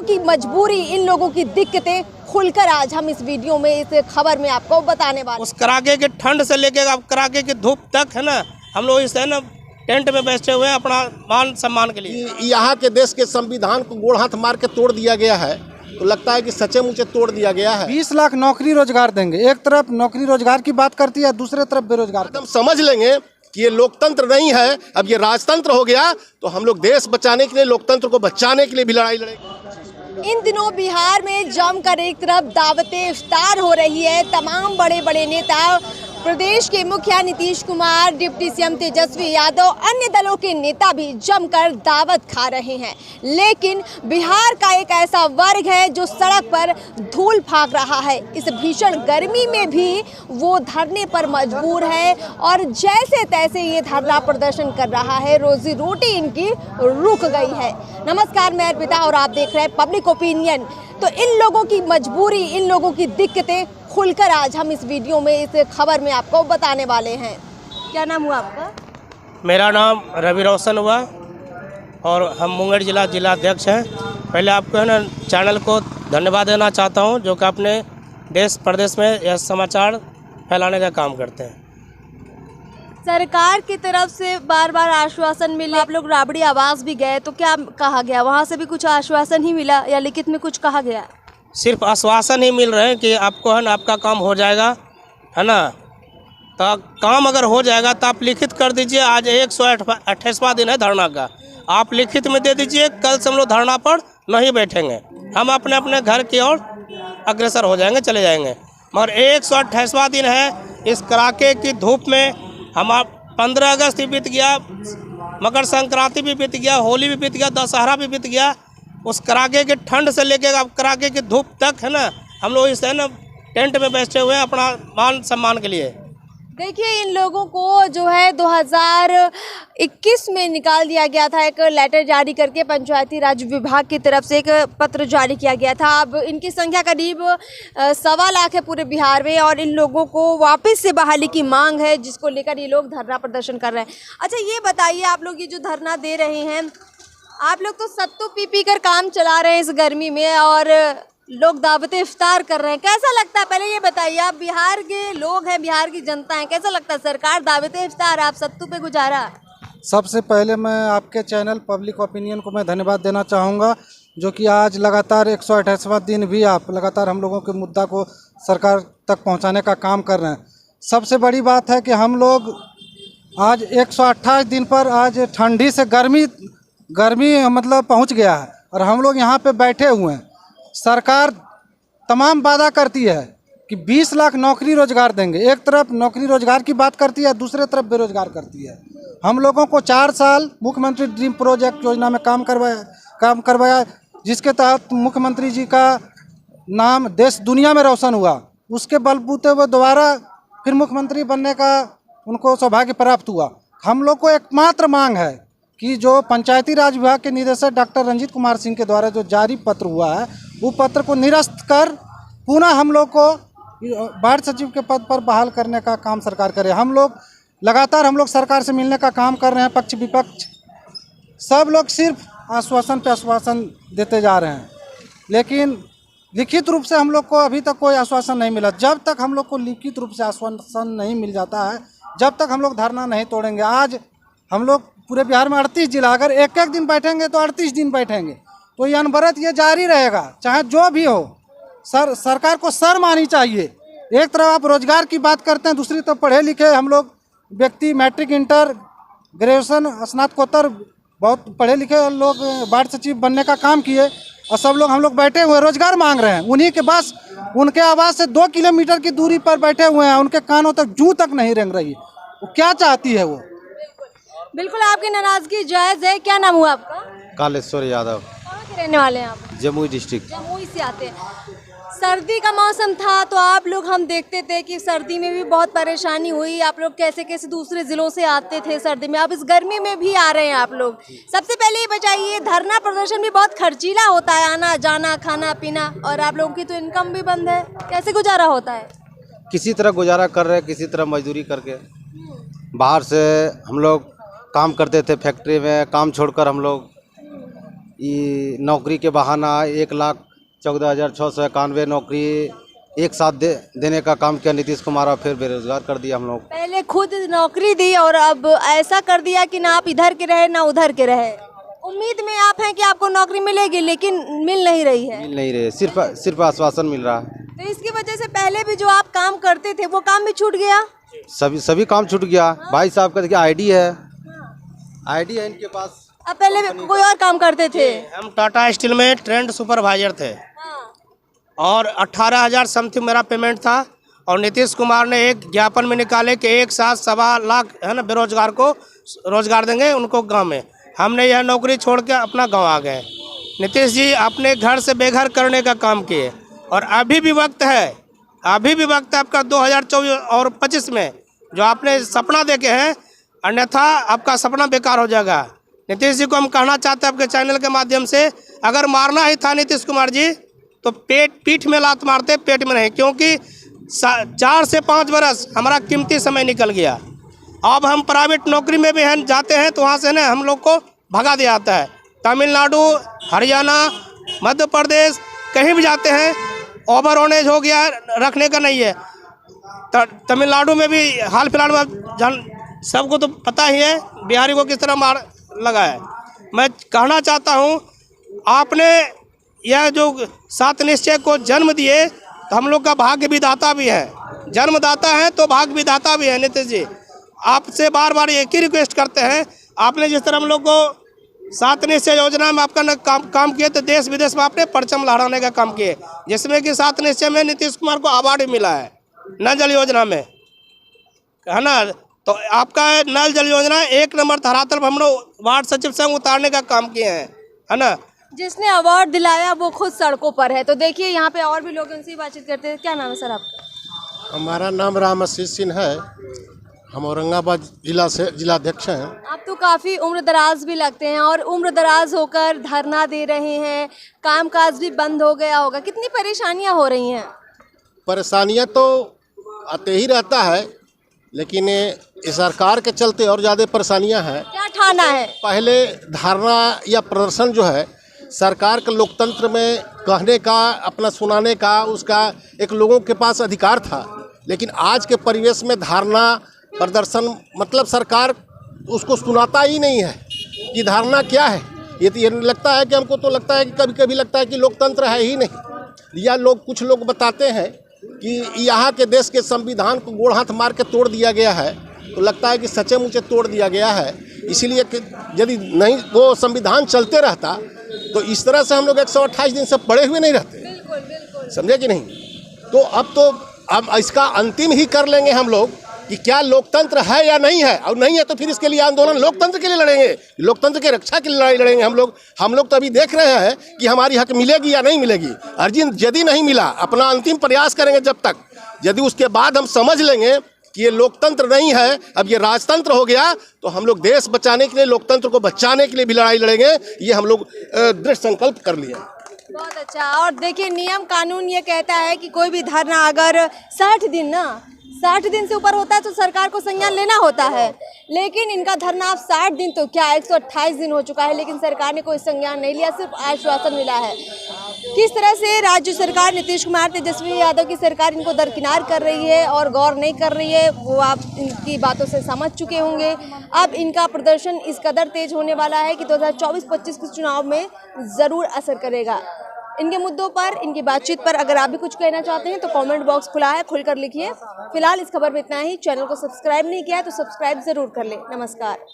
की मजबूरी, इन लोगों की दिक्कतें खुलकर आज हम इस वीडियो में, इस खबर में आपको बताने वाले। उस कड़ाके की ठंड से लेके अब कड़ाके की धूप तक है ना, हम लोग इस है ना टेंट में बैठे हुए हैं अपना मान सम्मान के लिए। यहाँ के देश के संविधान को गोड़ हाथ मार के तोड़ दिया गया है, तो लगता है कि सच्चे मुच्चे तोड़ दिया गया है। 20 लाख नौकरी रोजगार देंगे, एक तरफ नौकरी रोजगार की बात करती है, दूसरे तरफ बेरोजगार। हम समझ लेंगे कि ये लोकतंत्र नहीं है, अब ये राजतंत्र हो गया, तो हम लोग देश बचाने के लिए, लोकतंत्र को बचाने के लिए भी लड़ाई लड़ेंगे। इन दिनों बिहार में जमकर एक तरफ दावतें इफ्तार हो रही है। तमाम बड़े बड़े नेता, प्रदेश के मुखिया नीतीश कुमार, डिप्टी सीएम तेजस्वी यादव, अन्य दलों के नेता भी जमकर दावत खा रहे हैं। लेकिन बिहार का एक ऐसा वर्ग है जो सड़क पर धूल फाक रहा है। इस भीषण गर्मी में भी वो धरने पर मजबूर है और जैसे तैसे ये धरना प्रदर्शन कर रहा है। रोजी रोटी इनकी रुक गई है। नमस्कार, मैं अर्पिता और आप देख रहे हैं पब्लिक ओपिनियन। तो इन लोगों की मजबूरी, इन लोगों की दिक्कतें खुलकर आज हम इस वीडियो में, इस खबर में आपको बताने वाले हैं। क्या नाम हुआ आपका? मेरा नाम रवि रोशन हुआ और हम मुंगेर जिलाध्यक्ष हैं। पहले आपको है ना चैनल को धन्यवाद देना चाहता हूं, जो कि अपने देश प्रदेश में यह समाचार फैलाने का काम करते हैं। सरकार की तरफ से बार बार आश्वासन मिले, आप लोग राबड़ी आवास भी गए, तो क्या कहा गया? वहाँ से भी कुछ आश्वासन ही मिला या लिखित में कुछ कहा गया? सिर्फ आश्वासन ही मिल रहे हैं कि आपको है ना आपका काम हो जाएगा, है ना। तो काम अगर हो जाएगा तो आप लिखित कर दीजिए। आज 128वां दिन है धरना का, आप लिखित में दे दीजिए। कल से हम लोग धरना पर नहीं बैठेंगे, हम अपने अपने घर की ओर अग्रसर हो जाएंगे, चले जाएंगे। मगर 128वां दिन है, इस कड़ाके की धूप में हम 15 अगस्त भी बीत गया, मकर संक्रांति भी बीत गया, होली भी बीत गया, दशहरा भी बीत गया। उस कड़ाके की ठंड से लेके अब कड़ाके की धूप तक है ना, हम लोग इस है ना टेंट में बैठे हुए हैं अपना मान सम्मान के लिए। देखिए, इन लोगों को जो है 2021 में निकाल दिया गया था, एक लेटर जारी करके पंचायती राज विभाग की तरफ से एक पत्र जारी किया गया था। अब इनकी संख्या करीब 1.25 लाख है पूरे बिहार में और इन लोगों को वापस से बहाली की मांग है, जिसको लेकर ये लोग धरना प्रदर्शन कर रहे हैं। अच्छा, ये बताइए, आप लोग ये जो धरना दे रहे हैं, आप लोग तो सत्तू पी कर काम चला रहे हैं इस गर्मी में और लोग दावत इफ्तार कर रहे हैं, कैसा लगता है? पहले ये बताइए, आप बिहार के लोग हैं, बिहार की जनता है, कैसा लगता है? सरकार दावत इफ्तार, आप सत्तू पे गुजारा। सबसे पहले मैं आपके चैनल पब्लिक ओपिनियन को मैं धन्यवाद देना चाहूँगा, जो कि आज लगातार 128वां दिन भी आप लगातार हम लोगों के मुद्दा को सरकार तक पहुँचाने का काम कर रहे हैं। सबसे बड़ी बात है कि हम लोग आज 128 दिन पर आज ठंडी से गर्मी मतलब पहुँच गया है और हम लोग यहाँ पे बैठे हुए हैं। सरकार तमाम वादा करती है कि 20 लाख नौकरी रोजगार देंगे, एक तरफ नौकरी रोजगार की बात करती है, दूसरे तरफ बेरोजगार करती है। हम लोगों को 4 साल मुख्यमंत्री ड्रीम प्रोजेक्ट योजना में काम करवाया, जिसके तहत मुख्यमंत्री जी का नाम देश दुनिया में रोशन हुआ। उसके बलबूते वो दोबारा फिर मुख्यमंत्री बनने का उनको सौभाग्य प्राप्त हुआ। हम लोग को एकमात्र मांग है कि जो पंचायती राज विभाग के निदेशक डॉक्टर रंजीत कुमार सिंह के द्वारा जो जारी पत्र हुआ है, वो पत्र को निरस्त कर पुनः हम लोग को वार्ड सचिव के पद पर बहाल करने का काम सरकार करे। हम लोग लगातार सरकार से मिलने का काम कर रहे हैं, पक्ष विपक्ष सब लोग सिर्फ आश्वासन पे आश्वासन देते जा रहे हैं, लेकिन लिखित रूप से हम लोग को अभी तक कोई आश्वासन नहीं मिला। जब तक हम लोग को लिखित रूप से आश्वासन नहीं मिल जाता है, जब तक हम लोग धरना नहीं तोड़ेंगे। आज हम लोग पूरे बिहार में 38 जिला, अगर एक दिन बैठेंगे तो 38 दिन बैठेंगे, तो ये अनवरत ये जारी रहेगा, चाहे जो भी हो। सरकार को शर्म आनी चाहिए। एक तरफ आप रोजगार की बात करते हैं, दूसरी तरफ पढ़े लिखे हम लोग व्यक्ति, मैट्रिक, इंटर, ग्रेजुएशन, स्नातकोत्तर, बहुत पढ़े लिखे लोग वार्ड सचिव बनने का काम किए और सब लोग हम लोग बैठे हुए रोजगार मांग रहे हैं। उन्हीं के पास उनके आवाज़ से 2 किलोमीटर की दूरी पर बैठे हुए हैं, उनके कानों तक जूं तक नहीं रेंग रही। वो क्या चाहती है वो? बिल्कुल, आपकी नाराजगी जायज़ है। क्या नाम हुआ आपका? कालेश्वर यादव। कहाँ के रहने वाले हैं आप? जमुई डिस्ट्रिक्ट। जमुई से आते हैं। सर्दी का मौसम था तो आप लोग, हम देखते थे कि सर्दी में भी बहुत परेशानी हुई। आप लोग कैसे कैसे दूसरे ज़िलों से आते थे सर्दी में, अब इस गर्मी में भी आ रहे हैं आप लोग। सबसे पहले ये बताइए, धरना प्रदर्शन भी बहुत खर्चीला होता है, आना जाना, खाना पीना, और आप लोगों की तो इनकम भी बंद है, कैसे गुजारा होता है? किसी तरह गुजारा कर रहे हैं, किसी तरह मजदूरी करके। बाहर से हम लोग काम करते थे, फैक्ट्री में काम छोड़कर हम लोग ये नौकरी के बहाना 1,14,691 नौकरी एक साथ देने का काम किया नीतीश कुमार, और फिर बेरोजगार कर दिया हम लोग। पहले खुद नौकरी दी और अब ऐसा कर दिया कि ना आप इधर के रहे ना उधर के रहे। उम्मीद में आप हैं कि आपको नौकरी मिलेगी, लेकिन मिल नहीं रही है। मिल नहीं रहे, सिर्फ आश्वासन मिल रहा है। तो इसकी वजह से पहले भी जो आप काम करते थे वो काम भी छूट गया। सभी काम छूट गया। भाई साहब का देखिए आईडी है इनके पास। अब पहले कोई और काम करते थे। हम टाटा स्टील में ट्रेंड सुपरवाइजर थे और 18,000 समथिंग मेरा पेमेंट था, और नीतीश कुमार ने एक ज्ञापन में निकाले कि एक साथ 1.25 लाख है ना बेरोजगार को रोजगार देंगे उनको गांव में। हमने यह नौकरी छोड़ के अपना गांव आ गए। नीतीश जी अपने घर से बेघर करने का काम किए, और अभी भी वक्त है आपका 2024 और 25 में जो आपने सपना देखे हैं, अन्यथा आपका सपना बेकार हो जाएगा। नीतीश जी को हम कहना चाहते हैं आपके चैनल के माध्यम से, अगर मारना ही था नीतीश कुमार जी तो पीठ में लात मारते, पेट में नहीं, क्योंकि 4 से 5 बरस हमारा कीमती समय निकल गया। अब हम प्राइवेट नौकरी में भी हैं जाते हैं तो वहाँ से ना हम लोग को भगा दिया जाता है। तमिलनाडु, हरियाणा, मध्य प्रदेश कहीं भी जाते हैं ओवर ऑनेज हो गया, रखने का नहीं है। तमिलनाडु में भी हाल फिलहाल में सबको तो पता ही है बिहारी को किस तरह मार लगा है। मैं कहना चाहता हूँ, आपने यह जो 7 निश्चय को जन्म दिए तो हम लोग का भाग्य विधाता भी है, जन्मदाता है तो भाग्य विधाता भी है। नीतीश जी आपसे बार बार एक ही रिक्वेस्ट करते हैं, आपने जिस तरह हम लोग को 7 निश्चय योजना में आपका काम किए, तो देश विदेश में आपने परचम लहराने का काम किए, जिसमें कि 7 निश्चय में नीतीश कुमार को अवार्ड मिला है नल जल योजना में, है ना। तो आपका नल जल योजना 1 नंबर धरातल पर हम लोग वार्ड सचिव संघ उतारने का काम किए हैं, है ना। जिसने अवार्ड दिलाया वो खुद सड़कों पर है। तो देखिए यहाँ पे और भी लोग हैं, उनसे बातचीत करते हैं। क्या नाम है सर आपका? हमारा नाम राम आशीष सिंह है, हम औरंगाबाद जिला से जिलाध्यक्ष हैं। आप तो काफ़ी उम्र दराज भी लगते हैं, और उम्र दराज होकर धरना दे रहे हैं, कामकाज भी बंद हो गया होगा, कितनी परेशानियाँ हो रही हैं? परेशानियां तो आते ही रहता है, लेकिन इस सरकार के चलते और ज़्यादा परेशानियां हैं। क्या ठाना है? पहले धरना या प्रदर्शन जो है सरकार के लोकतंत्र में कहने का, अपना सुनाने का, उसका एक लोगों के पास अधिकार था, लेकिन आज के परिवेश में धरना प्रदर्शन मतलब सरकार उसको सुनाता ही नहीं है कि धरना क्या है। ये लगता है कि हमको तो लगता है कि कभी कभी लगता है कि लोकतंत्र है ही नहीं। या कुछ लोग बताते हैं कि यहाँ के देश के संविधान को गोड़ हाथ मार के तोड़ दिया गया है, तो लगता है कि सच्चे मुच्चे तोड़ दिया गया है। इसीलिए कि यदि नहीं वो संविधान चलते रहता तो इस तरह से हम लोग 128 दिन से पड़े हुए नहीं रहते। बिल्कुल बिल्कुल। समझे कि नहीं। तो अब इसका अंतिम ही कर लेंगे हम लोग कि क्या लोकतंत्र है या नहीं है, और नहीं है तो फिर इसके लिए आंदोलन लोकतंत्र के लिए लड़ेंगे, लोकतंत्र की रक्षा के लिए लड़ाई लड़ेंगे हम लोग तो अभी देख रहे हैं कि हमारी हक मिलेगी या नहीं मिलेगी। अर्जिन यदि नहीं मिला, अपना अंतिम प्रयास करेंगे जब तक, यदि उसके बाद हम समझ लेंगे कि ये लोकतंत्र नहीं है, अब ये राजतंत्र हो गया, तो हम लोग देश बचाने के लिए, लोकतंत्र को बचाने के लिए भी लड़ाई लड़ेंगे। ये हम लोग दृढ़ संकल्प कर लिए। बहुत अच्छा। और देखिए नियम कानून ये कहता है कि कोई भी धरना अगर 60 दिन से ऊपर होता है तो सरकार को संज्ञान लेना होता है, लेकिन इनका धरना अब 60 दिन तो क्या 128 दिन हो चुका है, लेकिन सरकार ने कोई संज्ञान नहीं लिया, सिर्फ आश्वासन मिला है। किस तरह से राज्य सरकार नीतीश कुमार तेजस्वी यादव की सरकार इनको दरकिनार कर रही है और गौर नहीं कर रही है, वो आप इनकी बातों से समझ चुके होंगे। अब इनका प्रदर्शन इस कदर तेज होने वाला है कि 2024-25 के चुनाव में ज़रूर असर करेगा। इनके मुद्दों पर, इनकी बातचीत पर अगर आप भी कुछ कहना चाहते हैं तो कमेंट बॉक्स खुला है, खुलकर लिखिए। फिलहाल इस खबर में इतना ही। चैनल को सब्सक्राइब नहीं किया है तो सब्सक्राइब ज़रूर कर लें। नमस्कार।